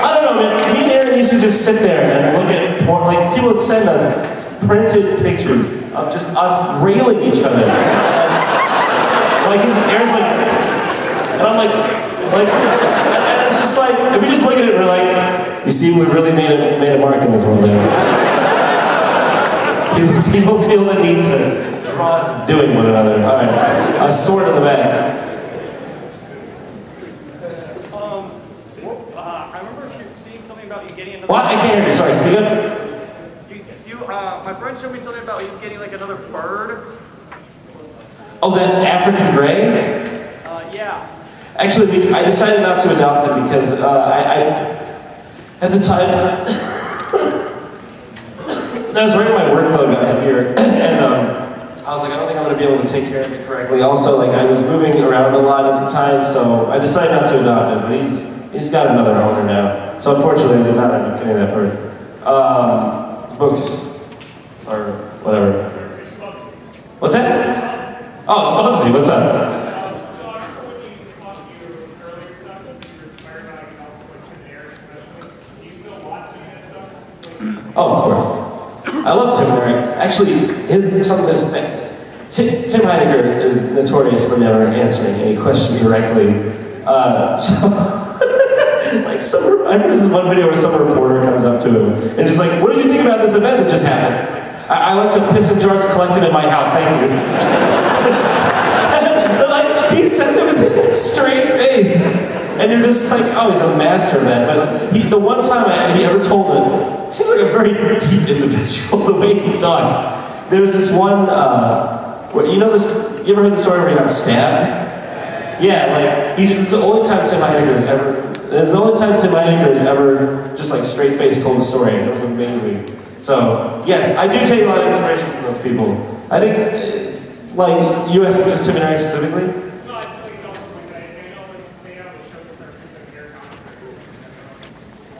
I don't know, man. Me and Aaron used to just sit there and look at porn. Like, people would send us printed pictures of just us railing each other. Like, Aaron's like, and I'm like, and it's just like, if we just look at it, we're like, you see, we've really made a mark in this world. People feel the need to draw us doing one another. All right, a sword in the back. I remember seeing something about you getting another... What? I can't hear you. Sorry, speak up. My friend showed me something about you getting like another bird. Oh, that African gray? Yeah. Actually, I decided not to adopt it because at the time, that was right when my workload got heavier, and I was like, I don't think I'm going to be able to take care of it correctly. Also, like, I was moving around a lot at the time, so I decided not to adopt it, but he's got another owner now. So unfortunately, I did not end up getting that bird. Books, or whatever. What's that? Oh, it's Bubsy, what's up? Oh, of course. I love Tim Eric. Actually, Tim Heidecker is notorious for never answering any question directly. Like, I remember this one video where some reporter comes up to him and just like, what did you think about this event that just happened? I like to piss in jars, collect them in my house, thank you. And like, he says it with that straight face. And you're just like, oh, he's a master of that. But the one time he ever told it, seems like a very deep individual, the way he talked. There was this one, where, you know this, you ever heard the story where he got stabbed? Yeah, like, this is the only time Tim Heidecker has ever just like straight face told a story, and it was amazing. So, yes, I do take a lot of inspiration from those people. I think, like, US, just Tim and Eric specifically?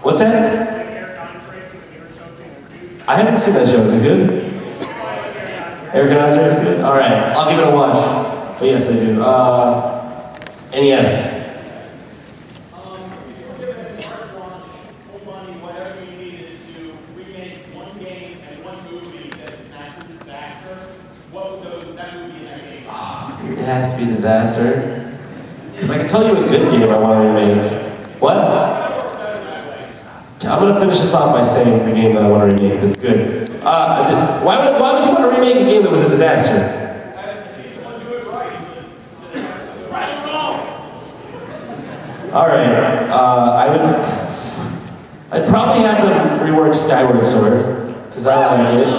What's that? I haven't seen that show. Is it good? Eric and Andre is good? Alright, I'll give it a watch. But yes, I do. NES. It has to be disaster. Because I can tell you a good game I want to remake. What? I'm going to finish this off by saying the game that I want to remake that's good. Why would you want to remake a game that was a disaster? Alright, I'd probably have them rework Skyward Sword, because I don't like it.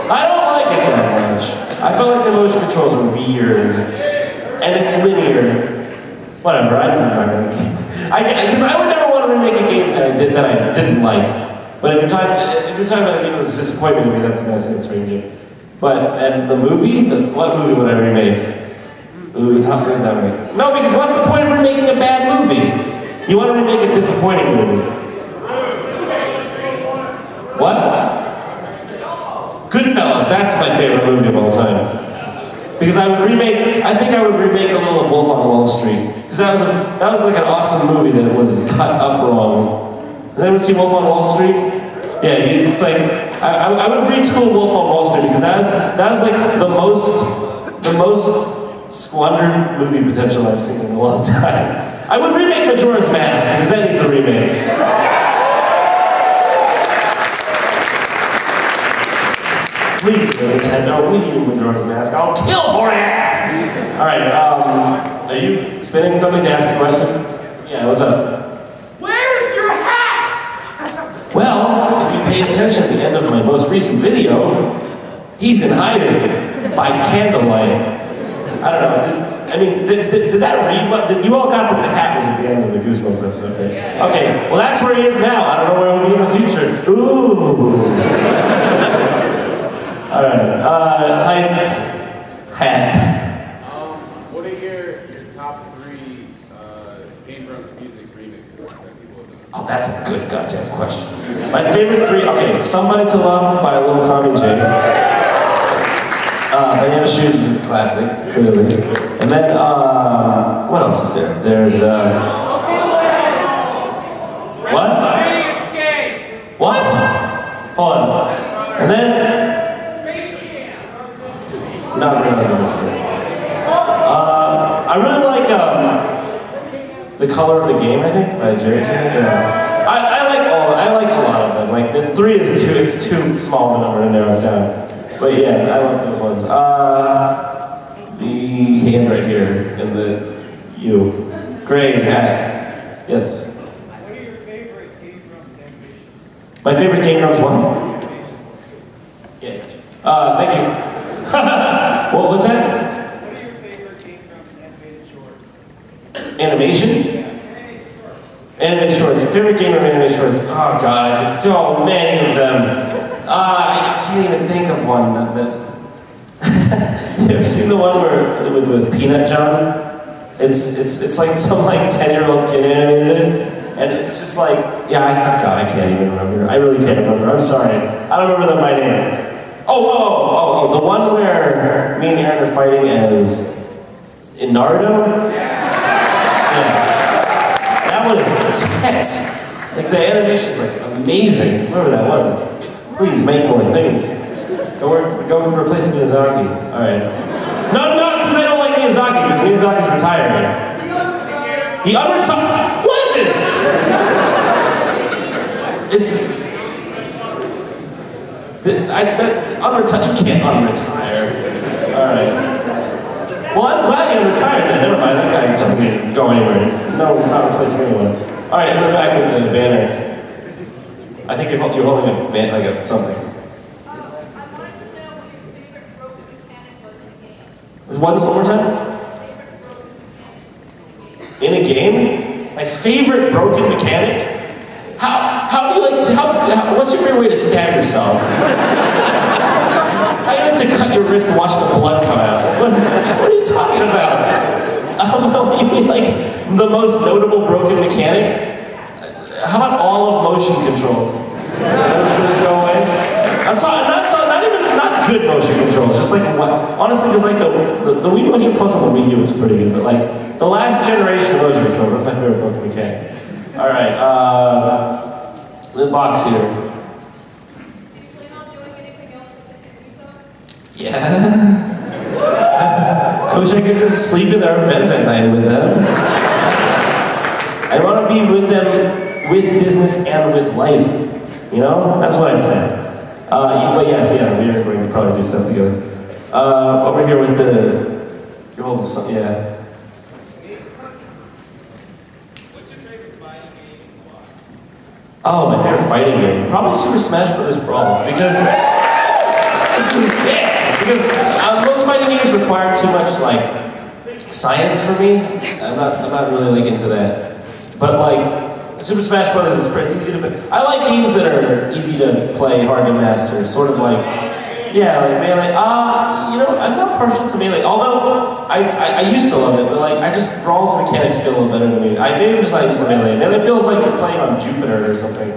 I don't like it that much. I felt like the motion controls were weird, and it's linear. Whatever, I'm not gonna because I would never want to remake a game that I didn't like. But if you're talking about a game that was a disappointment to me, that's the best answering game. And the movie, what movie would I remake? Ooh, how good that make? No, because what's the point of remaking a bad movie? You want to remake a disappointing movie. What? Goodfellas, that's my favorite movie of all time. Because I think I would remake a little of Wolf on Wall Street. Because that was like an awesome movie that was cut up wrong. Has anyone seen Wolf on Wall Street? Yeah, it's like, I would retool Wolf on Wall Street because that was like the most squandered movie potential I've seen in a long time. I would remake Majora's Mask because that needs a remake. Please, Nintendo, we need to withdraw his mask. I'll kill for it! Alright, are you spinning something to ask a question? Yeah, what's up? Where's your hat? Well, if you pay attention at the end of my most recent video, he's in hiding by candlelight. I don't know. Did that read what? You all got that the hat was at the end of the Goosebumps episode, right? Okay, well that's where he is now. I don't know where he'll be in the future. Ooh. Alright, hat. What are your top 3 Game Grumps music remixes that people have done? Oh, that's a good goddamn question. My favorite 3, okay, Somebody to Love by Little Tommy J. Banana Shoes is a classic, clearly. And then, what else is there? There's, what? What? Hold on. And then, not really. I really like, The Color of the Game, I think, by Jerry. Yeah. I like a lot of them. Like, the 3 is it's too small of a number to narrow it down. But yeah, I love those ones. The hand right here, and the U. Gray hat. Yes. What are your favorite Game Grumps animations? My favorite Game Grumps one? Yeah. Thank you. What was that? What are your favorite Game Grumps animated shorts? Animation? Animated shorts. Your favorite game of animated shorts? Oh god, there's so many of them. I can't even think of one that you ever seen the one where with Peanut John? It's like some like 10-year-old kid animated it, and it's just like, yeah, God, I can't even remember. I really can't remember. I'm sorry. I don't remember my name. Oh, the one where me and Aaron are fighting as in Naruto? Yeah. That one is intense. Like the animation is like amazing. Whatever that was. Please make more things. Go replace Miyazaki. Alright. No, because I don't like Miyazaki, because Miyazaki's retiring. He unretired. What is this? You can't unretire. Alright. Well, I'm glad he retired then. Never mind, that guy doesn't go anywhere. No, not replacing anyone. Alright, and then back with the banner. I think you're holding a band, like something. I wanted to know what your favorite broken mechanic was in a game. One more time? In a game? My favorite broken mechanic? How do you like to, what's your favorite way to stab yourself? How do you like to cut your wrist and watch the blood come out? What are you talking about? You mean like the most notable broken mechanic? How about all of motion controls? Those just go away? I'm talking, not good motion controls, just like, honestly, because like the Wii Motion Plus on the Wii U is pretty good, but like, the last generation of motion controls, that's my favorite broken mechanic. Alright, the box here. Do you plan on doing anything else with the Yeah. I wish I could just sleep in their beds at night with them. I want to be with them with business and with life. You know? That's what I plan. But yes, yeah, we are going to probably do stuff together. Over here with your whole son, yeah. What's your favorite fighting game and why? Oh, my favorite fighting game? Probably Super Smash Bros. Brawl. Because most fighting games require too much, like, science for me. I'm not really, like, into that. But, like, Super Smash Bros. Is pretty easy to play. I like games that are easy to play, hard to master. Sort of like, yeah, like Melee. You know, I'm not partial to Melee. Although I used to love it, but like Brawl's mechanics feel a little better to me. Maybe I'm just not used to Melee. Melee feels like you're playing on Jupiter or something.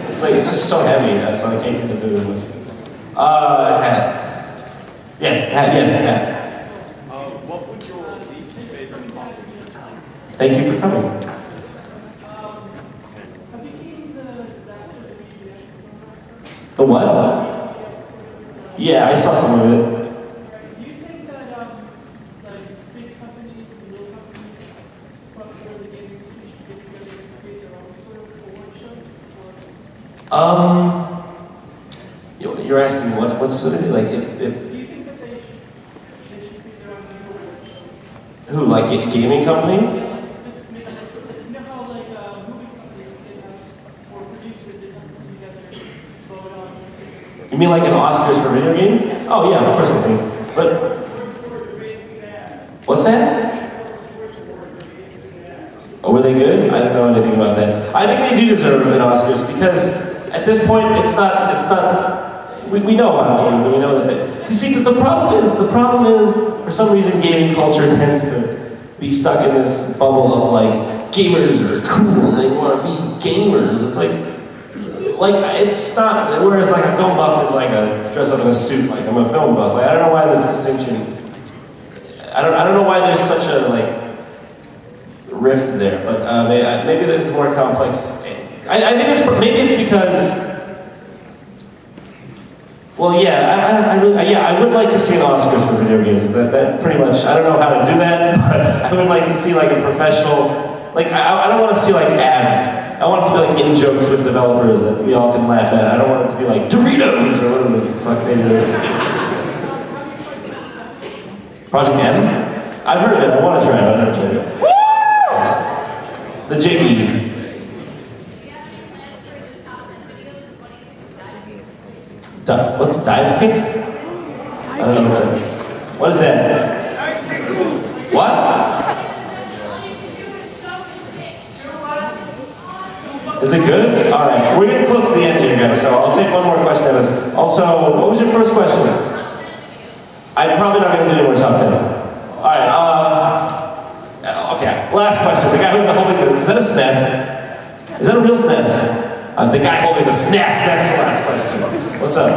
It's like it's just so heavy, so I can't get into it as much. Hat. Yes, hat. What would your least favorite console be? Thank you for coming. The what? Yeah, I saw some of it. Do you think that like big companies and little companies for the gaming industry should get together and create their own sort of award show? You're asking what? Like, what specifically? Like, if Do you think that they should treat their own people like who, like a gaming company? just make you know how like movie companies they have or producers they have to put together vote on. You mean like an Oscars for video games? Oh yeah, of course I think. But what's that? Oh, were they good? I don't know anything about that. I think they do deserve an Oscars because at this point it's not. We know about games and we know that they. You see, the problem is for some reason gaming culture tends to be stuck in this bubble of like gamers are cool and they want to be gamers. It's like it's not. Whereas like a film buff is like a dress up in a suit. Like I'm a film buff. Like I don't know why this distinction. I don't know why there's such a like rift there, but maybe there's more complex. I think it's because. Well, yeah, I would like to see an Oscars for video games. That pretty much. I don't know how to do that, but I would like to see like a professional. Like I don't want to see like ads. I want it to be like in jokes with developers that we all can laugh at. I don't want it to be like Doritos or whatever the fuck they do. Project M? I've heard of it. I want to try it. I've never played it. The Jiggy. What's dive kick? I don't know what is that? What? Is it good? All right, we're getting close to the end here, guys. So I'll take one more question at us. Also, what was your first question? I'm probably not going to do any more top 10. All right. Okay. Last question. The guy with the holding is that a SNES? Is that a real SNES? The guy holding the SNES. That's the last question. What's up?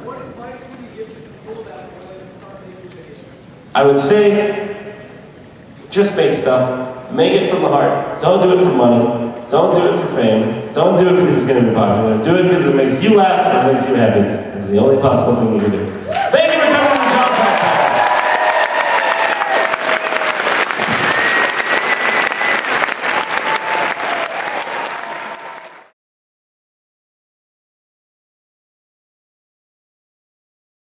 What advice would you give to people that are willing to start making videos? I would say, just make stuff. Make it from the heart. Don't do it for money. Don't do it for fame. Don't do it because it's going to be popular. Do it because it makes you laugh and it makes you happy. It's the only possible thing you can do.